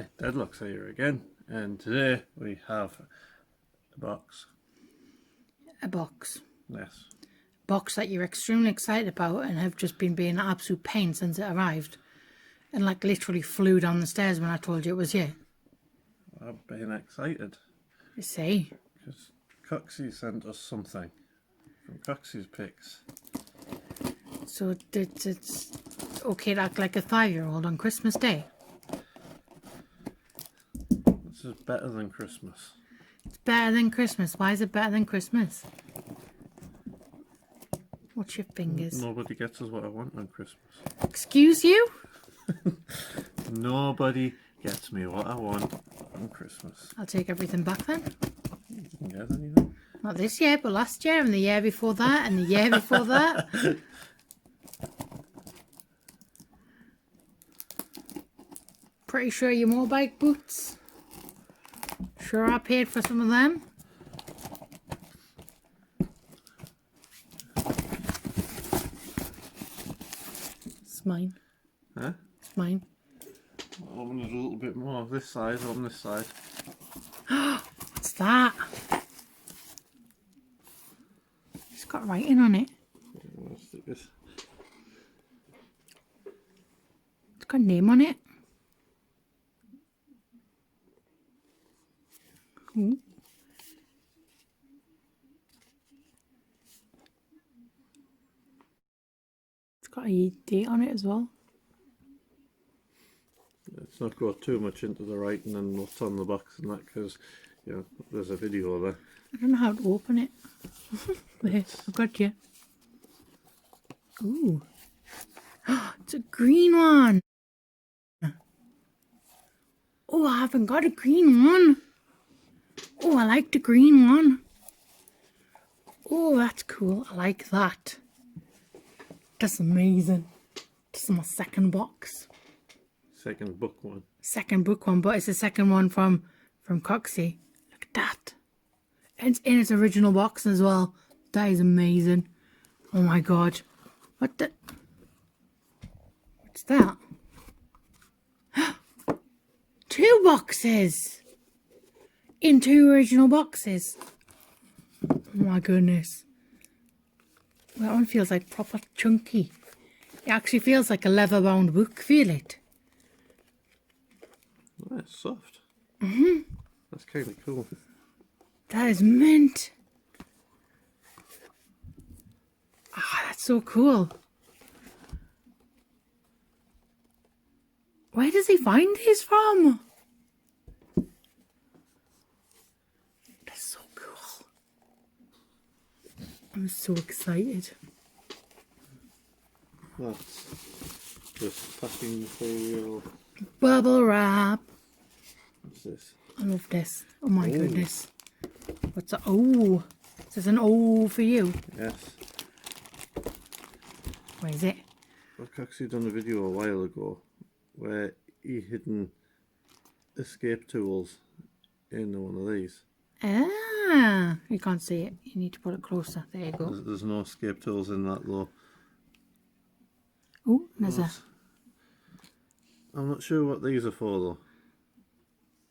Hi, Deadlock's here again, and today we have a box. A box. Yes. Box that you're extremely excited about and have just been being an absolute pain since it arrived. And like literally flew down the stairs when I told you it was here. I've been excited. You see? Because Coxy sent us something from Coxyspicks. So it's okay to act like a 5-year-old on Christmas Day. This is better than Christmas. It's better than Christmas. Why is it better than Christmas? Watch your fingers. Nobody gets us what I want on Christmas. Excuse you? Nobody gets me what I want on Christmas. I'll take everything back then. You can get anything? Not this year, but last year and the year before that and the year before that. Pretty sure your motorbike boots. Sure I paid for some of them. It's mine. Huh? It's mine. Open it a little bit more this side, on this side. What's that? It's got writing on it. I'll stick this. It's got a name on it. Ooh. It's got a date on it as well. Let's not go too much into the writing and what's on the box and that, because you know there's a video there. I don't know how to open it. There, I've got you. Ooh. It's a green one. Oh, I haven't got a green one. Oh, I like the green one. Oh, that's cool. I like that. That's amazing. This is my second box. Second book one. Second book one, but it's the second one from Coxy. Look at that. And it's in its original box as well. That is amazing. Oh my god. What the? What's that? 2 boxes! In 2 original boxes. Oh my goodness. That one feels like proper chunky. It actually feels like a leather bound book. Feel it. Oh, it's soft. Mm-hmm. That's kind of cool. That is mint. Ah, that's so cool. Where does he find these from? That's so cool. I'm so excited. That's just packing material. Bubble wrap. What's this? I love this. Oh my goodness. What's that? Oh, this is an O for you. Yes. Where is it? Well, Coxy done a video a while ago where he hidden escape tools in one of these. Ah, you can't see it. You need to put it closer. There you go. There's no escape tools in that though. Oh, there's a I'm not sure what these are for though.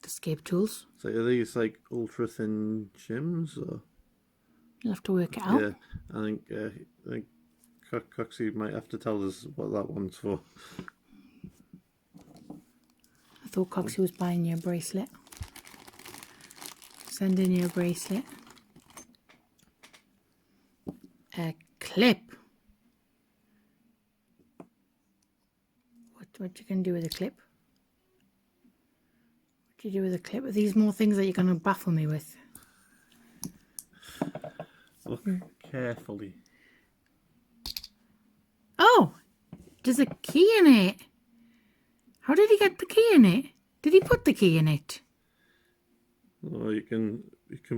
escape tools. So are these like ultra thin shims or? You'll have to work it out. Yeah, I think Coxy might have to tell us what that one's for. I thought Coxy was buying you a bracelet. Sending you a bracelet. A clip. What you can do with a clip? What do you do with a clip? Are these more things that you're going to baffle me with? Look carefully. Oh! There's a key in it. How did he get the key in it? Did he put the key in it? Oh, you can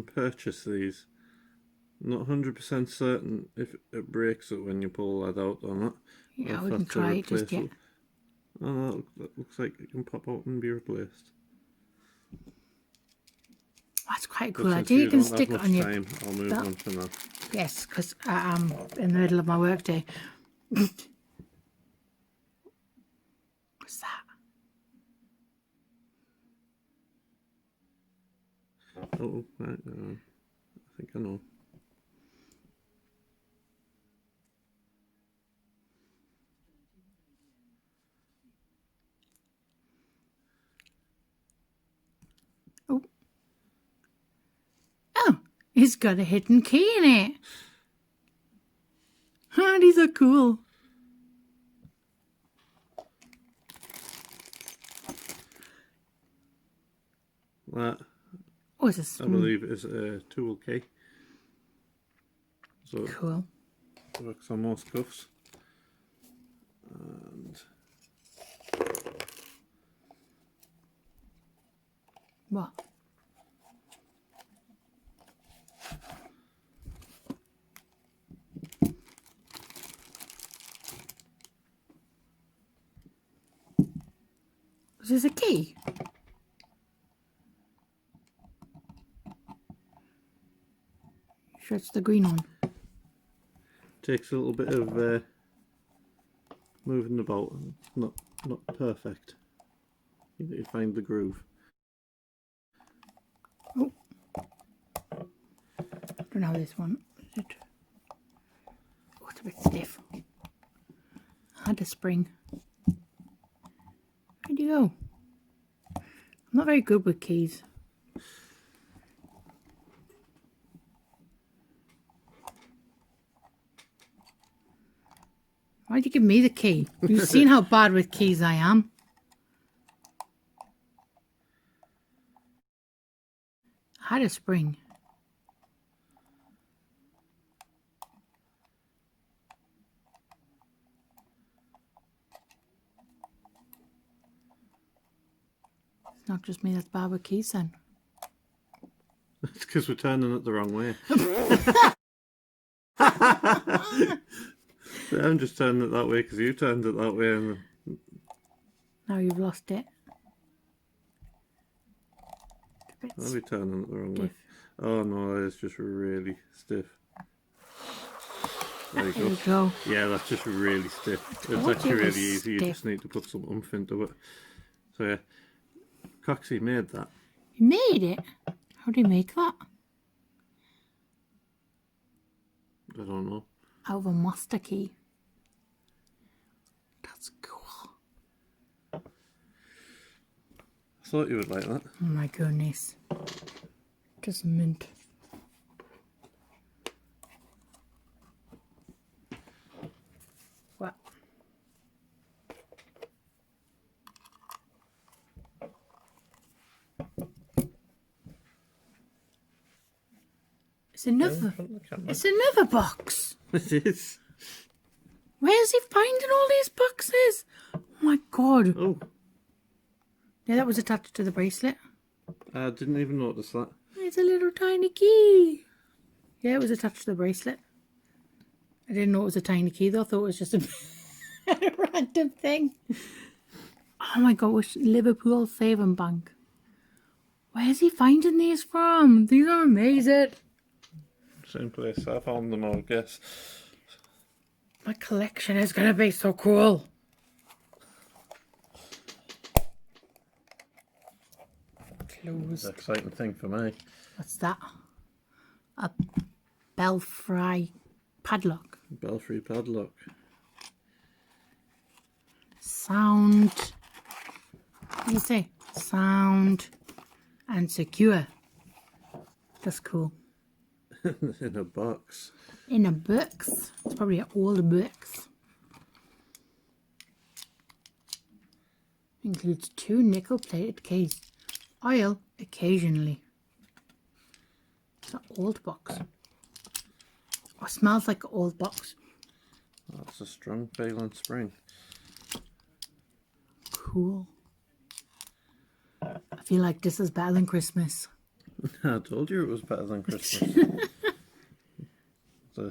purchase these. Not 100% certain if it breaks it when you pull that out or not. Yeah, I wouldn't try it just yet. Oh no, that looks like it can pop out and be replaced. That's quite a cool idea. You can stick it on your time, I'll move on to now. Yes, because I'm in the middle of my work day. What's that? Oh, right, I think I know. Oh. Oh, it's got a hidden key in it. Ah, these are cool. That, Oh, it's a small. I believe, is a tool key. So Cool. it works on most cuffs. And What? Is this a key? Sure, it's the green one. takes a little bit of moving about. Not perfect. You need to find the groove. Oh. Don't know how this one. Is it? Oh, it's a bit stiff. Had a spring. Where'd you go? I'm not very good with keys. Why'd you give me the key? You've seen how bad with keys I am. I had a spring. It's not just me that's bad with keys then. It's because we're turning it the wrong way. I'm just turning it that way because you turned it that way. And Now you've lost it. I'll be turning it the wrong way. Stiff. Oh no, it's just really stiff. There you There go. you go. Yeah, that's just really stiff. It's told actually you it really was easy. You stiff. just need to put some oomph into it. So yeah, Coxy made that. You made it? How do you make that? I don't know. Out of a master key. That's cool. I thought you would like that. Oh my goodness. Just mint. What? It's another. It's another box. It is. Where's he finding all these boxes? Oh my god. Oh, Yeah, that was attached to the bracelet. I didn't even notice that. It's a little tiny key. Yeah, it was attached to the bracelet. I didn't know it was a tiny key though. I thought it was just a random thing. Oh my gosh, Liverpool Saving Bank. Where's he finding these from? These are amazing. Same place I found them, I would guess. My collection is going to be so cool. It's Closed. an exciting thing for me. What's that? A belfry padlock. Belfry padlock. Sound. What do you say? Sound and secure. That's cool. In a box. In a box. It's probably an old box. Includes 2 nickel-plated keys. Oil occasionally. It's an old box. Oh, it smells like an old box. That's a strong feeling spring. Cool. I feel like this is better than Christmas. I told you it was better than Christmas. So,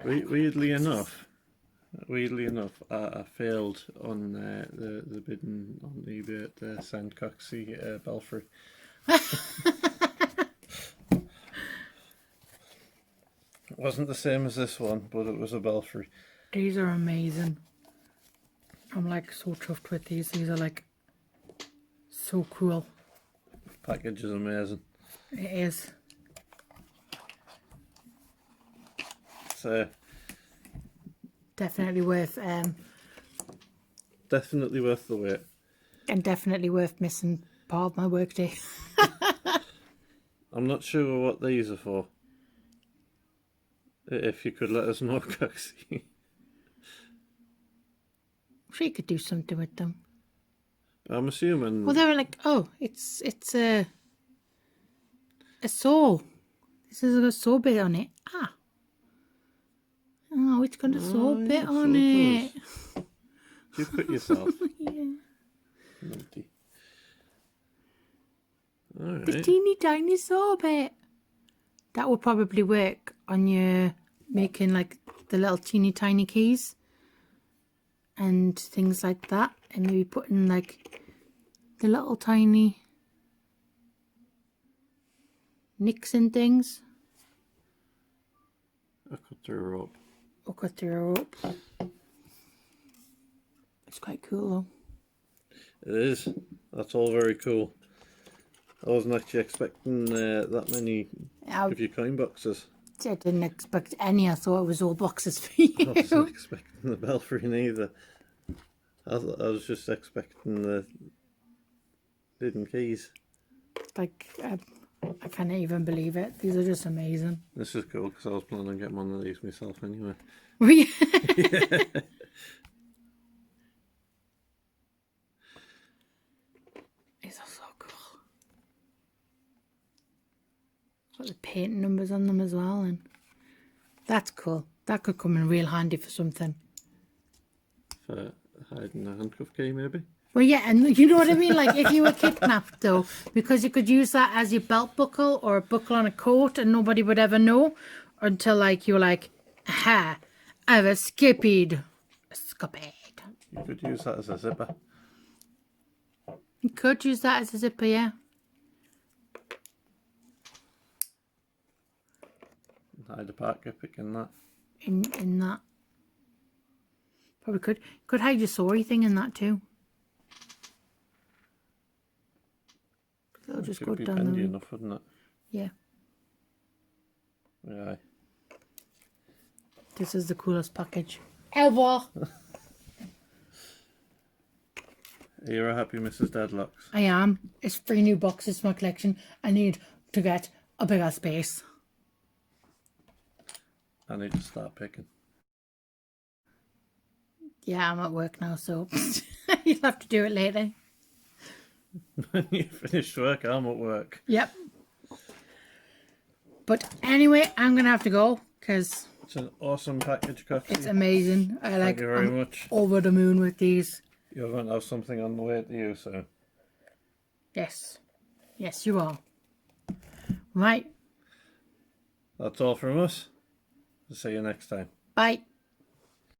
weirdly enough, I failed on the bidding on eBay to send Coxy Belfry. It wasn't the same as this one, but it was a Belfry. These are amazing. I'm like so chuffed with these. These are like so cool. Package is amazing. It is. So Definitely worth definitely worth the wait. and definitely worth missing part of my workday. I'm not sure what these are for. If you could let us know, Coxy. I'm sure you could do something with them. I'm assuming. Well, they were like, oh, it's a saw. This is a saw bit on it. Ah. Oh, it's got a saw bit yeah, on so it. does. You cut yourself. Yeah. Naughty. The Alright. teeny tiny saw bit. That would probably work on your making like the little teeny tiny keys and things like that, and maybe putting like the little tiny nicks and things. I cut through a rope. Or cut through a rope. It's quite cool though. It is. That's all very cool. I wasn't actually expecting that many of your coin boxes. I didn't expect any. I thought it was all boxes for I you. wasn't expecting the belfry neither. I was just expecting the hidden keys. Like, I can't even believe it. These are just amazing. This is cool because I was planning on getting one of these myself anyway. Yeah. These are so cool. Got the paint numbers on them as well, and that's cool. That could come in real handy for something. For hiding a handcuff key, maybe? Well, yeah, and you know what I mean? Like, if you were kidnapped, though, because you could use that as your belt buckle or a buckle on a coat and nobody would ever know until, like, you're like, aha, I've escaped. Escaped. You could use that as a zipper. You could use that as a zipper, yeah. Hide a parker pick in that. In that. Probably could. Could hide your sorry thing in that, too. It'll just go It'd be down bendy the... enough, wouldn't it? Yeah. Yeah. This is the coolest package ever. You're a happy Mrs. Deadlocks. I am. It's 3 new boxes for my collection. I need to get a bigger space. I need to start picking. Yeah, I'm at work now, so you'll have to do it later. When you finish work, I'm at work. Yep. But anyway, I'm going to have to go because It's an awesome package, Coxy. it's amazing. Thank you very much. Over the moon with these. You're going to have something on the way to you, so. Yes. Yes, you are. Right. That's all from us. See you next time. Bye.